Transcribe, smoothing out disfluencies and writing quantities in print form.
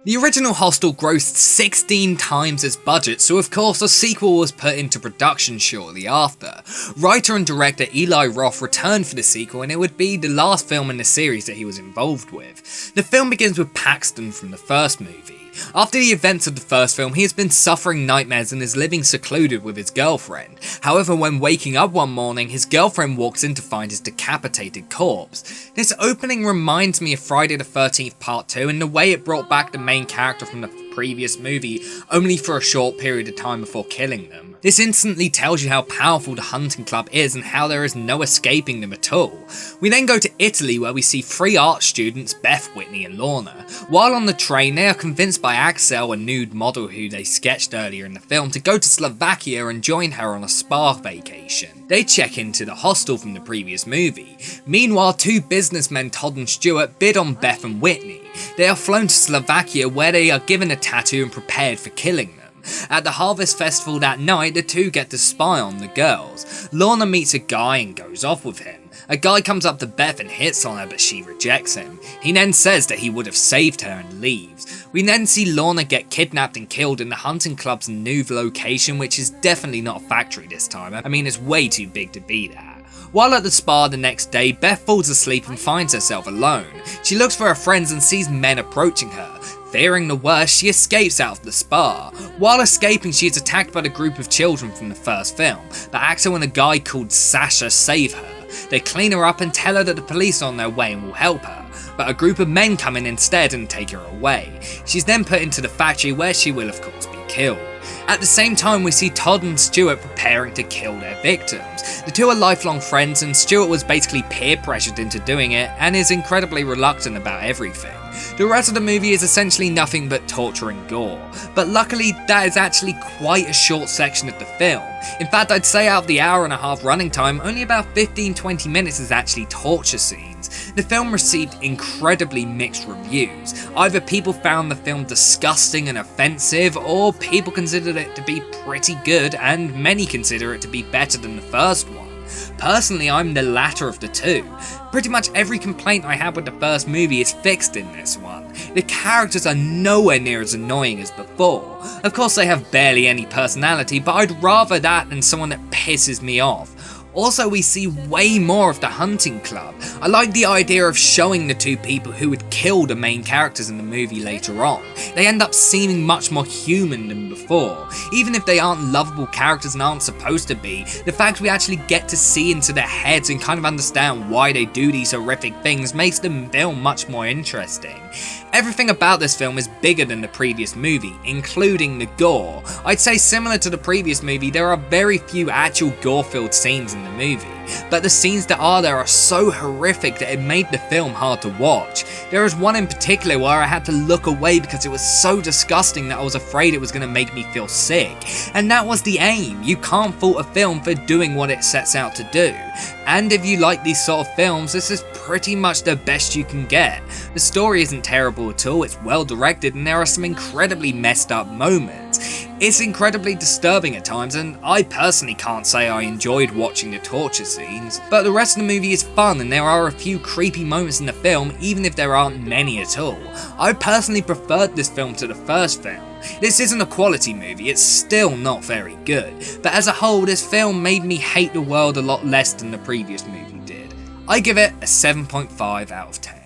The original Hostel grossed 16 times its budget, so of course a sequel was put into production shortly after. Writer and director Eli Roth returned for the sequel, and it would be the last film in the series that he was involved with. The film begins with Paxton from the first movie. After the events of the first film, he has been suffering nightmares and is living secluded with his girlfriend. However, when waking up one morning, his girlfriend walks in to find his decapitated corpse. This opening reminds me of Friday the 13th Part 2 in the way it brought back the main character from the previous movie, only for a short period of time before killing them. This instantly tells you how powerful the hunting club is and how there is no escaping them at all. We then go to Italy, where we see three art students, Beth, Whitney and Lorna. While on the train, they are convinced by Axel, a nude model who they sketched earlier in the film, to go to Slovakia and join her on a spa vacation. They check into the hostel from the previous movie. Meanwhile, two businessmen, Todd and Stuart, bid on Beth and Whitney. They are flown to Slovakia, where they are given a tattoo and prepared for killing them. At the Harvest Festival that night, the two get to spy on the girls. Lorna meets a guy and goes off with him. A guy comes up to Beth and hits on her, but she rejects him. He then says that he would have saved her and leaves. We then see Lorna get kidnapped and killed in the hunting club's new location, which is definitely not a factory this time. I mean, it's way too big to be that. While at the spa the next day, Beth falls asleep and finds herself alone. She looks for her friends and sees men approaching her. Fearing the worst, she escapes out of the spa. While escaping, she is attacked by the group of children from the first film, but Axel and a guy called Sasha save her. They clean her up and tell her that the police are on their way and will help her, but a group of men come in instead and take her away. She's then put into the factory, where she will of course be killed. At the same time, we see Todd and Stuart preparing to kill their victims. The two are lifelong friends, and Stuart was basically peer pressured into doing it and is incredibly reluctant about everything. The rest of the movie is essentially nothing but torture and gore, but luckily that is actually quite a short section of the film. In fact, I'd say out of the hour and a half running time, only about 15-20 minutes is actually torture scenes. The film received incredibly mixed reviews. Either people found the film disgusting and offensive, or people considered it to be pretty good, and many consider it to be better than the first one. Personally, I'm the latter of the two. Pretty much every complaint I had with the first movie is fixed in this one. The characters are nowhere near as annoying as before. Of course, they have barely any personality, but I'd rather that than someone that pisses me off. Also, we see way more of the hunting club. I like the idea of showing the two people who would kill the main characters in the movie later on. They end up seeming much more human than before. Even if they aren't lovable characters and aren't supposed to be, the fact we actually get to see into their heads and kind of understand why they do these horrific things makes the film much more interesting. Everything about this film is bigger than the previous movie, including the gore. I'd say similar to the previous movie, there are very few actual gore-filled scenes in the movie, but the scenes that are there are so horrific that it made the film hard to watch. There is one in particular where I had to look away because it was so disgusting that I was afraid it was going to make me feel sick. And that was the aim. You can't fault a film for doing what it sets out to do. And if you like these sort of films, this is pretty much the best you can get. The story isn't terrible at all, it's well directed, and there are some incredibly messed up moments. It's incredibly disturbing at times, and I personally can't say I enjoyed watching the torture scenes, but the rest of the movie is fun and there are a few creepy moments in the film, even if there aren't many at all. I personally preferred this film to the first film. This isn't a quality movie, it's still not very good, but as a whole this film made me hate the world a lot less than the previous movie did. I give it a 7.5 out of 10.